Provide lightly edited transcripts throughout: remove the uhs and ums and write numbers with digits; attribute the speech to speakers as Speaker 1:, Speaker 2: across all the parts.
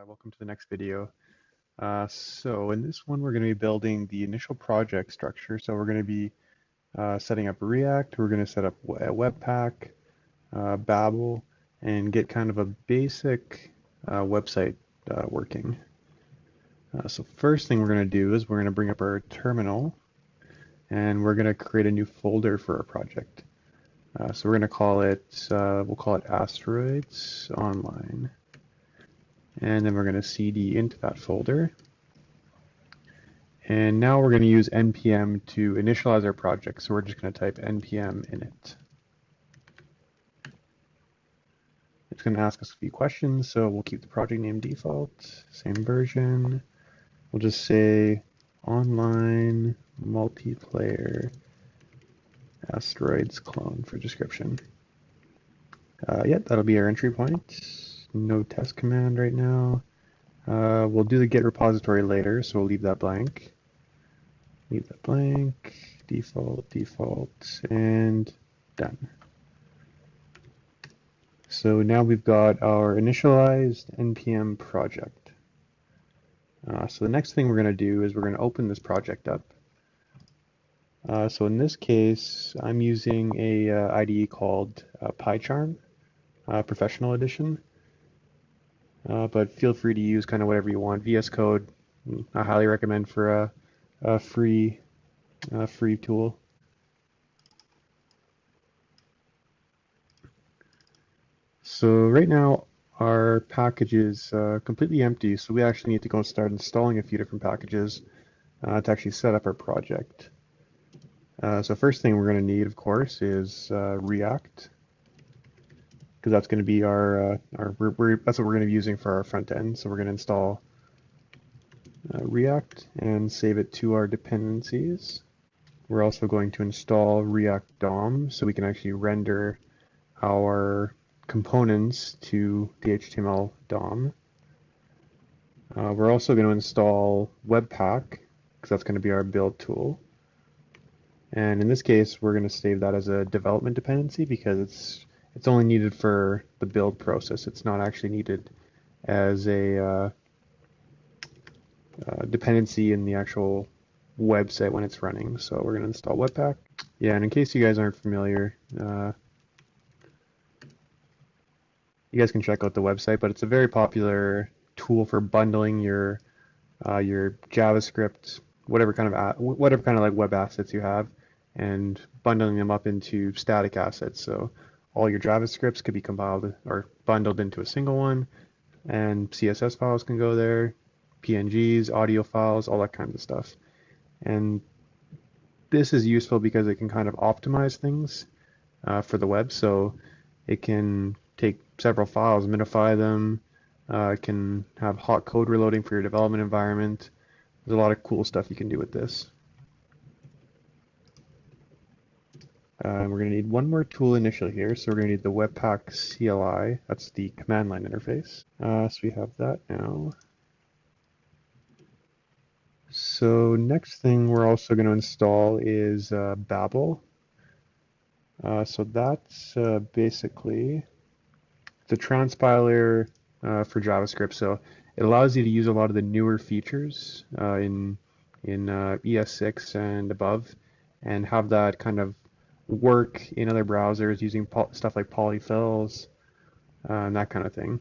Speaker 1: Welcome to the next video. So in this one, we're going to be building the initial project structure. So we're going to be setting up React, we're going to set up a webpack, Babel, and get kind of a basic website working. So first thing we're going to do is we're going to bring up our terminal, and we're going to create a new folder for our project. So we're going to call it, we'll call it Asteroids Online. And then we're going to cd into that folder. And now we're going to use npm to initialize our project. So we're just going to type npm init. It's going to ask us a few questions. So we'll keep the project name default, same version. We'll just say online multiplayer asteroids clone for description. Yep, that'll be our entry point. No test command right now. We'll do the get repository later, so we'll leave that blank. Leave that blank, default, and done. So now we've got our initialized npm project. So the next thing we're going to do is we're going to open this project up. So in this case, I'm using a IDE called PyCharm, Professional Edition. But feel free to use kind of whatever you want. VS Code, I highly recommend for a free tool. So right now our package is completely empty, so we actually need to go start installing a few different packages to actually set up our project. So first thing we're going to need, of course, is React. Because that's going to be that's what we're going to be using for our front end. So we're going to install React and save it to our dependencies. We're also going to install React DOM so we can actually render our components to the HTML DOM. We're also going to install webpack because that's going to be our build tool. And in this case, we're going to save that as a development dependency because it's only needed for the build process. It's not actually needed as a dependency in the actual website when it's running. So we're going to install Webpack. Yeah, and in case you guys aren't familiar, you guys can check out the website, but it's a very popular tool for bundling your JavaScript, whatever kind of like web assets you have, and bundling them up into static assets. So all your JavaScripts could be compiled or bundled into a single one, and CSS files can go there, PNGs, audio files, all that kind of stuff. And this is useful because it can kind of optimize things for the web. So it can take several files, minify them, it can have hot code reloading for your development environment. There's a lot of cool stuff you can do with this. We're going to need one more tool initially here, so we're going to need the Webpack CLI. That's the command line interface. So we have that now. So next thing we're also going to install is Babel. So that's basically the transpiler for JavaScript. So it allows you to use a lot of the newer features in ES6 and above, and have that kind of work in other browsers using stuff like polyfills and that kind of thing.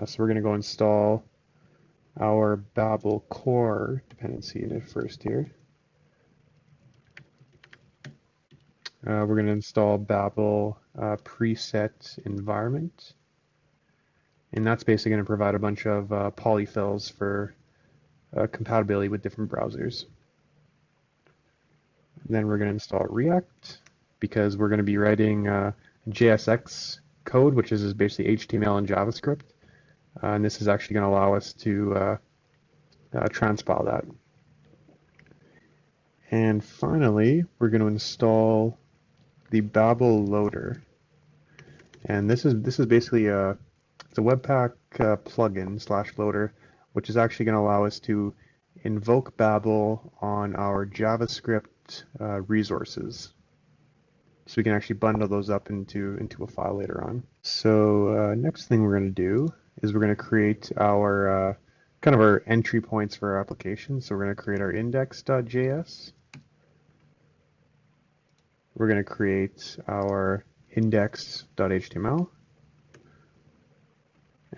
Speaker 1: So we're going to go install our Babel core dependency in it first here. We're going to install Babel preset environment, and that's basically going to provide a bunch of polyfills for compatibility with different browsers. Then we're going to install React because we're going to be writing JSX code, which is basically HTML and JavaScript. And this is actually going to allow us to transpile that. And finally, we're going to install the Babel loader. And this is basically it's a Webpack plugin / loader, which is actually going to allow us to invoke Babel on our JavaScript resources, so we can actually bundle those up into a file later on. So next thing we're going to do is we're going to create our kind of our entry points for our application. So we're going to create our index.js. We're going to create our index.html.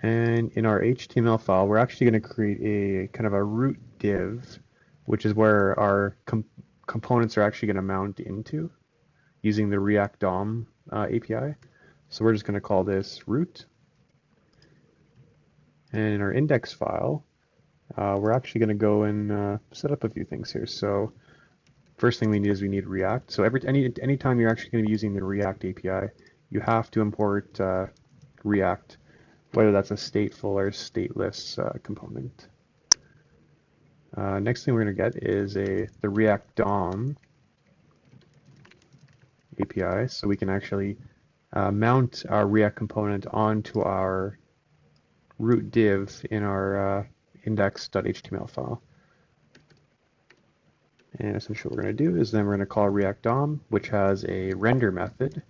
Speaker 1: And in our HTML file, we're actually going to create a kind of a root div, which is where our components are actually going to mount into using the React DOM API. So we're just going to call this root. And in our index file, we're actually going to go and set up a few things here. So first thing we need is we need React. So anytime you're actually going to be using the React API, you have to import React, whether that's a stateful or stateless component. Next thing we're going to get is the React DOM API, so we can actually mount our React component onto our root div in our index.html file. And essentially what we're going to do is then we're going to call React DOM, which has a render method,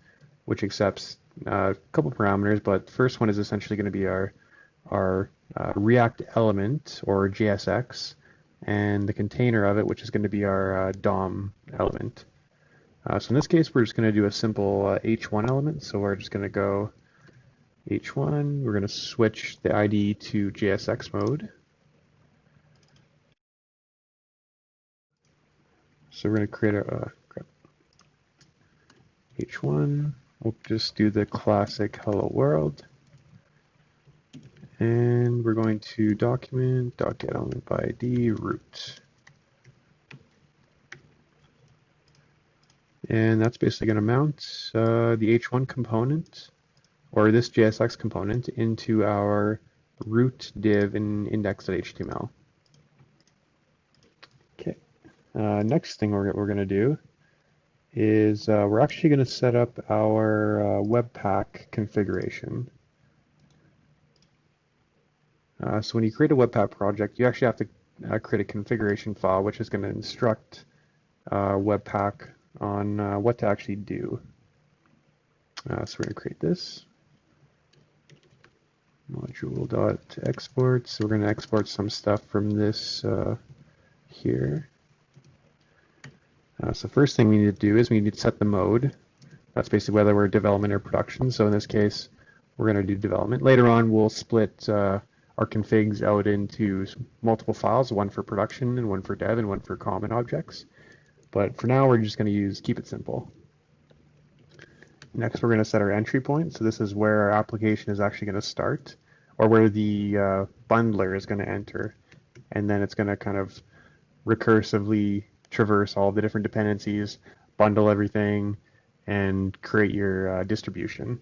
Speaker 1: which accepts a couple parameters, but the first one is essentially going to be our React element, or JSX, and the container of it, which is going to be our DOM element. So in this case, we're just going to do a simple h1 element. So we're just going to go h1. We're going to switch the ID to JSX mode. So we're going to create a h1. We'll just do the classic hello world. And we're going to document.getElementById root. And that's basically going to mount the h1 component, or this JSX component, into our root div in index.html. Okay. Next thing we're going to do is we're actually going to set up our webpack configuration. So when you create a webpack project, you actually have to create a configuration file, which is going to instruct webpack on what to actually do. So we're going to create this module.export. So we're going to export some stuff from this here. So first thing we need to do is we need to set the mode. That's basically whether we're development or production. So in this case, we're going to do development. Later on, we'll split our configs out into multiple files, one for production and one for dev and one for common objects. But for now, we're just going to keep it simple. Next, we're going to set our entry point. So this is where our application is actually going to start, or where the bundler is going to enter. And then it's going to kind of recursively traverse all the different dependencies, bundle everything, and create your distribution.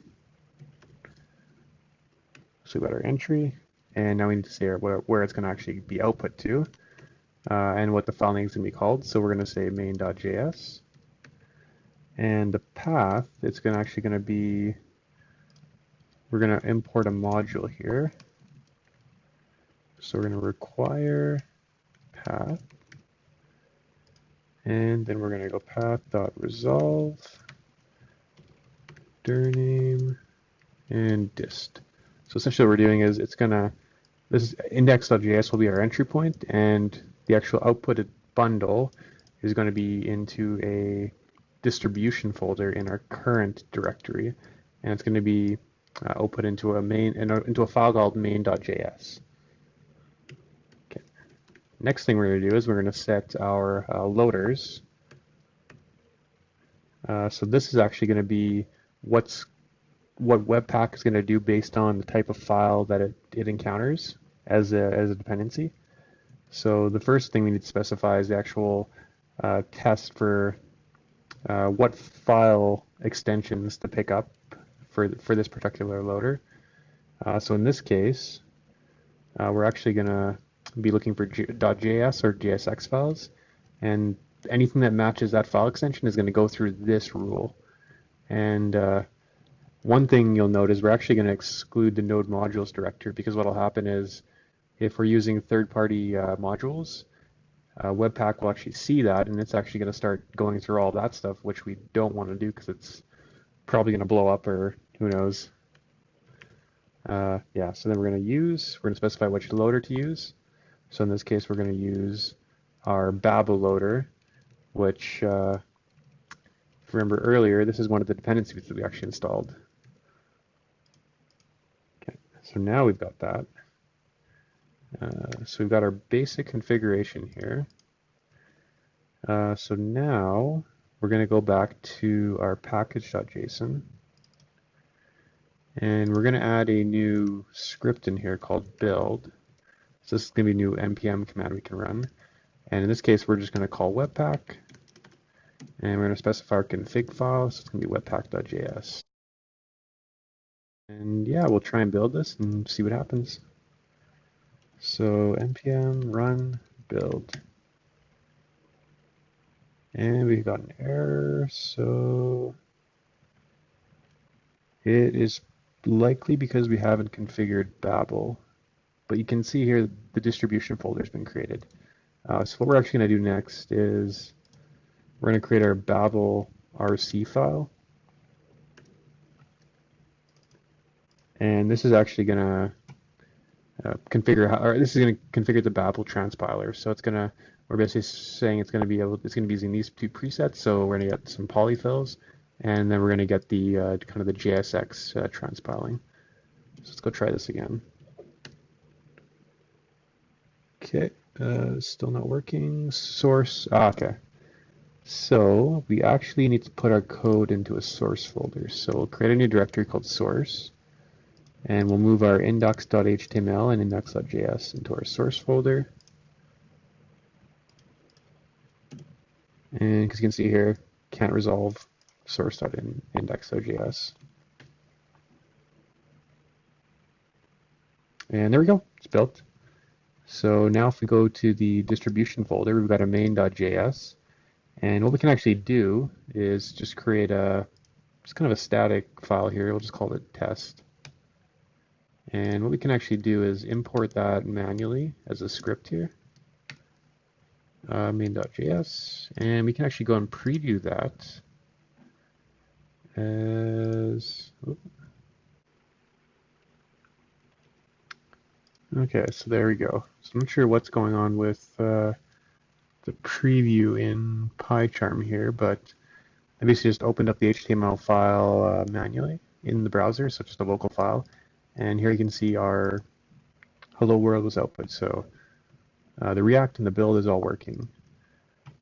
Speaker 1: So we've got our entry, and now we need to say where it's going to actually be output to. And what the file name is going to be called. So we're going to say main.js. And the path, it's actually going to be, we're going to import a module here. So we're going to require path. And then we're going to go path.resolve, dir name, and dist. So essentially what we're doing is this index.js will be our entry point, and the actual outputted bundle is going to be into a distribution folder in our current directory, and it's going to be output into a file called main.js. Okay. Next thing we're going to do is we're going to set our loaders. So this is actually going to be what Webpack is going to do based on the type of file that it encounters as a dependency. So the first thing we need to specify is the actual test for what file extensions to pick up for this particular loader. So in this case, we're actually going to be looking for .js or JSX files, and anything that matches that file extension is going to go through this rule. And one thing you'll note is we're actually going to exclude the node modules directory, because what will happen is if we're using third-party modules, Webpack will actually see that, and it's actually going to start going through all that stuff, which we don't want to do because it's probably going to blow up, or who knows. Yeah, so then we're going to specify which loader to use. So in this case, we're going to use our Babel loader, which, if you remember earlier, this is one of the dependencies that we actually installed. Okay, so now we've got that. So we've got our basic configuration here. So now we're going to go back to our package.json. And we're going to add a new script in here called build. So this is going to be a new npm command we can run. And in this case, we're just going to call webpack. And we're going to specify our config file. So it's going to be webpack.js. And yeah, we'll try and build this and see what happens. So npm run build. And we've got an error. So it is likely because we haven't configured Babel. But you can see here the distribution folder has been created. So what we're actually going to do next is we're going to create our Babel RC file. And this is actually going to this is going to configure the Babel transpiler. So we're basically saying it's going to be using these two presets. So we're going to get some polyfills, and then we're going to get the kind of the JSX transpiling. So let's go try this again. Okay, still not working. Source, okay. So we actually need to put our code into a source folder. So we'll create a new directory called source, and we'll move our index.html and index.js into our source folder. And because you can see here, can't resolve source.index.js. And there we go, it's built. So now if we go to the distribution folder, we've got a main.js. And what we can actually do is just create just kind of a static file here. We'll just call it test. And what we can actually do is import that manually as a script here, main.js. And we can actually go and preview that as, okay, so there we go. So I'm not sure what's going on with the preview in PyCharm here, but I basically just opened up the HTML file manually in the browser, so just a local file. And here you can see our hello world was output. So the React and the build is all working.